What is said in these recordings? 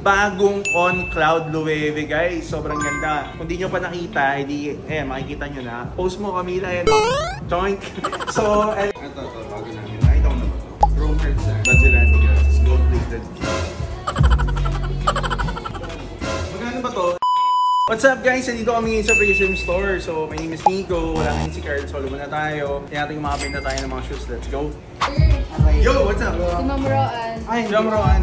bagong On Cloud Loewe, guys. Sobrang ganda. Kung di nyo pa nakita, edi, makikita nyo na. Post mo, Camila, Choink. So, ito, bago namin. Nakita ko na ba ito? Chrome Hearts na. Vigilante glasses. Gold-plated. Magkano ba to? What's up, guys? Nandito kami ngayon sa Prism Store. So, my name is Nico. Wala kami si Carl. Solo muna tayo. Kaya natin makapinta tayo ng mga shoes. Let's go. Yo, what's up? Si Ma'am Roan. Hi, Ma'am Roan.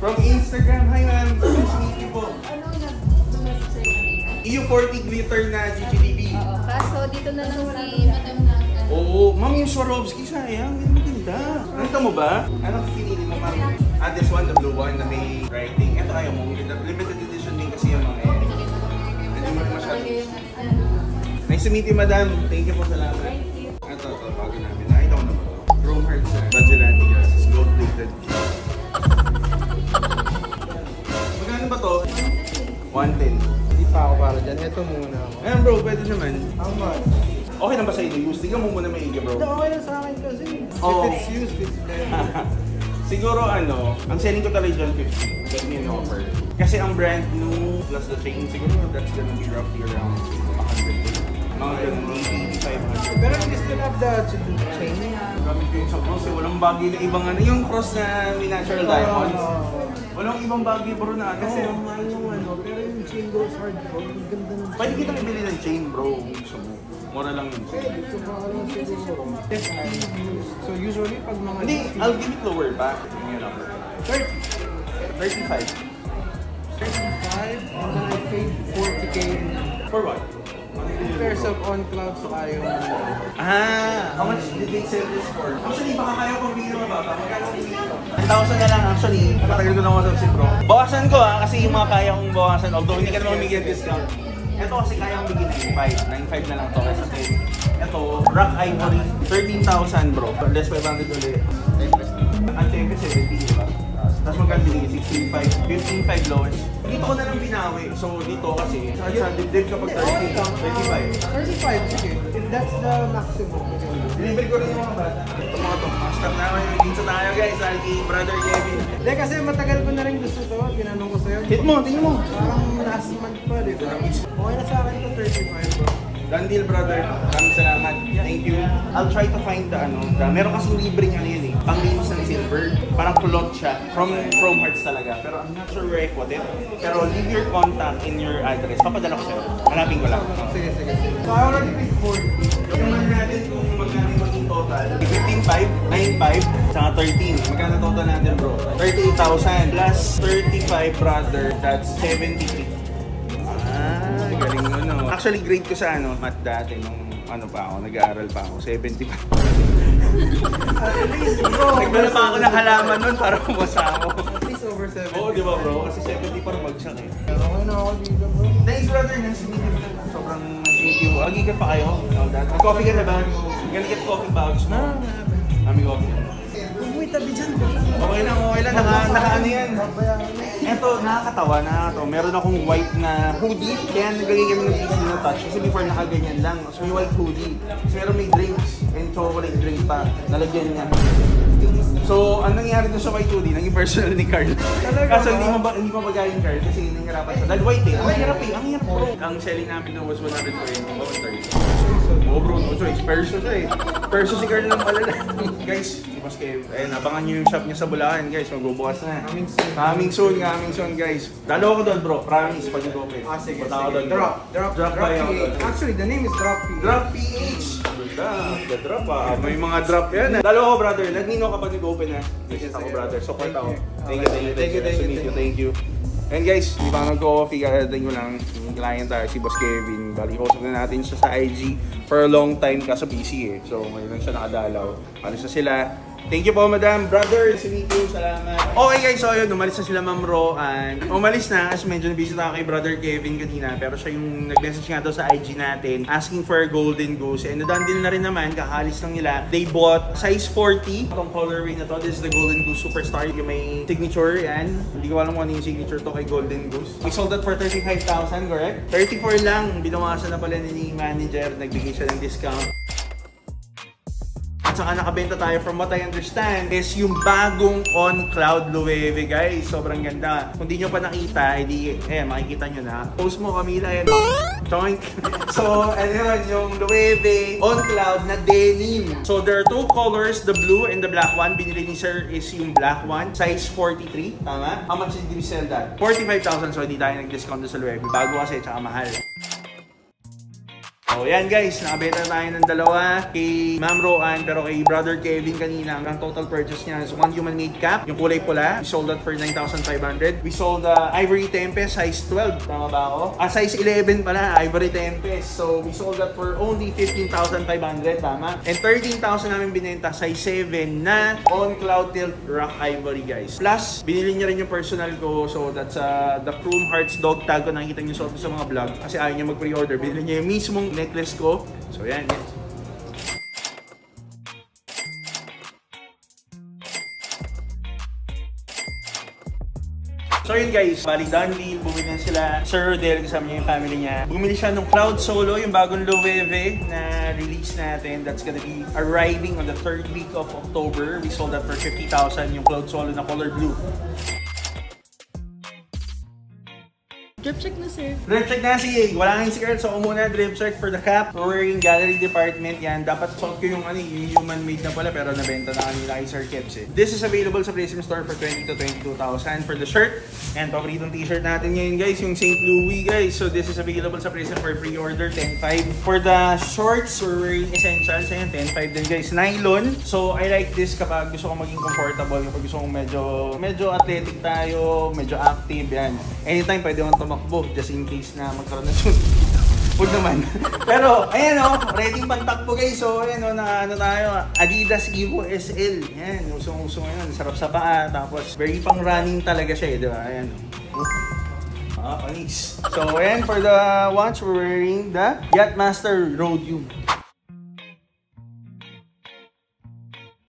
From Instagram. Hi, ma'am. Nice to meet you po. Ano nag-message sa'yo kanina? EU40 glitter na GGDB. Oo, kaso dito na lang si Madam na. Oo, ma'am, yung Swarovski, sayang. Hindi maganda. Nakita mo ba? Anong pinili mo, ma'am? This one, the blue one na may writing. Ito ayaw mo. Limited edition din kasi yung mga hindi mo masyado. Nice to meet you, madam. Thank you po, salamat. Thank you. Ito, bago namin. Nakita ko na ba ito? Chrome Hearts na. Vigilante glasses. Gold-plated. Magkano ba to? 110. Hindi pa ako para dyan. Ito muna ako. Ayan bro, pwede naman. How much? Okay lang ba sa inyo? Use? Tingnan mo muna maigi bro. Hindi, okay lang sa akin kasi. Oh. If it's used, it's better. Siguro ang selling ko talaga dyan 50. Get me an offer. Kasi ang brand new plus the chain, siguro that's gonna be roughly around 100. Mga ganun, 80, 500. Pero you still have the chain. Gamit ko yung sa cross eh. Walang bagay na ibang ano. Yung cross na may natural diamonds. Walang ibang bagay bro na ano. Kasi ang mahal yung ano, pero yung chain goes hard bro. Ang ganda ng Pwede kitang ibili ng chain bro. Gusto mo. Mura lang yung chain. pwede. So baka lang siguro. So usually pag mga... Hindi, I'll give it lower pa. Yung number. 35. 35 and then I paid 40k For what? in pairs of on cloud sa yung... How much did they sell this for? Actually, baka kaya kong bigyan ng mababa. Magkano kong bigyan? 10,000 na lang actually. Matagal ko na WhatsApp si bro. Bawasan ko kasi yung mga kaya kong bawasan. Although hindi ka naman bigyan discount. Ito kasi kaya kong bigyan ng 9.5 na lang to kasi 10. Ito, Rock Ivory, 13,000 bro. Less 500 ulit. Ang tempe 70, diba? Tapos magkano bigyan? 16.5, 15.5 lowest. Dito ko na lang binawi. So dito kasi, sa dibdib kapag 30, 35. 35, sige. If that's the maximum. Delivery ko rin yung mga bata. Ito mga to. Mga stop na kayo. Dito tayo guys. Alki, brother Kevin. Hindi kasi matagal ko na rin gusto to. Tinanong ko sa'yo. Hit mo, tingin mo. Parang last month pa, di ba? Okay na sa akin to 35 bro. Done deal brother. Maraming salamat. Thank you. I'll try to find the meron kasing libreng ano yun eh. Panglinis ng silver. Parang kulot siya. From Chrome Hearts talaga. Pero I'm not sure where I put it. Pero leave your contact in your address. Papadala ko sa'yo. Hanapin ko lang. Sige. So I already paid 40. Yung natin kung magkano yung maging total. 15.5, 9.5, saka 13. Magkano total natin bro? 38,000 plus 35 brother. That's 73. Galing mo no. Actually grade ko sa math dati nung nag-aaral pa ako, 70 pa. Nagdala pa ako ng halaman nun para umasa ako. At least over 70. Oo, di ba bro? Kasi 70 para mag-shock eh. Okay na ako dito bro. Thanks brother, nice to meet you. Sobrang thank you. Agi ka pa kayo? Mag-coffee ka na ba? Gonna get coffee pouch mo? Aming coffee. Uy, tabi dyan. Okay lang. Naka-ano yan. Eto, nakakatawa. Meron akong white na hoodie. Kaya naglagay kami ng PC no touch. Kasi before nakaganyan lang. So may white hoodie. So meron may drinks. And chocolate drink pa. Nalagyan niya. So, ang nangyari doon sa white hoodie, naging personal ni Carl. Kaso hindi mo magaling Carl kasi nangirapan siya. Dahil white eh. Ang hirap bro. Ang selling namin doon was 120. Oh bro, no choice. Perso siya eh. Perso si Carl lang pala lang. Guys, Boss Kev, abangan nyo yung shop niya sa Bulacan guys. Magbubukas na. Coming soon guys. Dalo ako doon bro. Promise, pag nag-open. Sige. Drop by ako doon. Actually, the name is Drop PH. Drop PH! Drop may mga drop yan. Dalo ako brother. Let me know kapag nag-open na. Visit ako brother. Support ako. Thank you. And guys, di ba nag-coffee ka, dating ko lang, yung client tayo, si Boss Kevin. Bali, host na natin siya sa IG for a long time ka sa PC eh. So, ngayon lang siya nakadalaw. Alis na sila. Thank you po, madam. Brother, si Nico, salamat. Okay guys, so yun, umalis na sila Ma'am Roan. Umalis na kasi medyo nabisita ako kay Brother Kevin kanina. Pero siya yung nag-message nga daw sa IG natin asking for a golden goose. And nadone din na rin naman, kakalis lang nila. They bought size 40. Itong colorway na to, this is the Golden Goose Superstar. Yung may signature, yan. Hindi ko alam kung ano yung signature to kay Golden Goose. We sold that for 35,000, correct? 34 lang. Binawasan na pala ni manager. Nagbigay siya ng discount. At saka nakabenta tayo from what I understand is yung bagong On Cloud Loewe, guys. Sobrang ganda. Kung di nyo pa nakita, edi, makikita nyo na. Post mo, Camila, yan. Choink. So, ano yun, yung Loewe On Cloud na denim. So, there are two colors, the blue and the black one. Binili ni sir is yung black one, size 43. Tama? How much did you sell that? 45,000. So, hindi tayo nag-discount sa Loewe. Bago kasi, tsaka mahal. So, yan guys, nakabenta tayo ng dalawa kay Ma'am Roan, pero kay Brother Kevin kanina, ang total purchase niya is one human made cap, yung kulay pula. We sold that for 9,500. We sold Ivory Tempest, size 12. Tama ba ako? Size 11 pala, Ivory Tempest. So, we sold that for only 15,500. Tama? And 13,000 namin binenta, size 7 na On Cloud Tilt Rock Ivory, guys. Plus, binili niya rin yung personal ko. So, that's the Chrome Hearts dog tag ko. Nakikita niyo sa mga vlog. Kasi ayaw niya mag-pre-order. Binili niya yung mismong necklace ko. So yan, guys. So yun guys, bali done deal, bumili na sila. Sir Rodel, kasama niya yung family niya. Bumili siya ng Cloud Solo, yung bagong Loewe na release natin. That's gonna be arriving on the 3rd week of October. We sold that for 50,000, yung Cloud Solo na color blue. Drip check na, sir. Drip check na, sige. Wala kang secret. So, muna drip check for the cap. We're in gallery department. Yan. Dapat suot ko yung, yung human made na pala. Pero nabenta na kanila kay Sir Kebs eh. This is available sa Prism Store for 20 to 22,000 for the shirt. And paboritong t-shirt natin ngayon guys, yung St. Louis guys. So, this is available sa Prism for pre-order, 10.5. For the shorts, we're wearing essentials. Ayan, 10.5 din guys. Nylon. So, I like this kapag gusto ko maging comfortable. Kapag gusto kong medyo athletic tayo, medyo active. Yan. Anytime pwede akong tumakbo just in case na magkaroon ng sunod. Huwag naman. Pero, ayan o, ready pang takbo guys. So, ayan o, tayo, Adidas Evo SL. Ayan, usong-uso ngayon. Sarap sa paa. Tapos, very pang running talaga siya eh, di ba? Ayan o. Panis. So, ayan, for the watch, we're wearing the Yachtmaster Road U.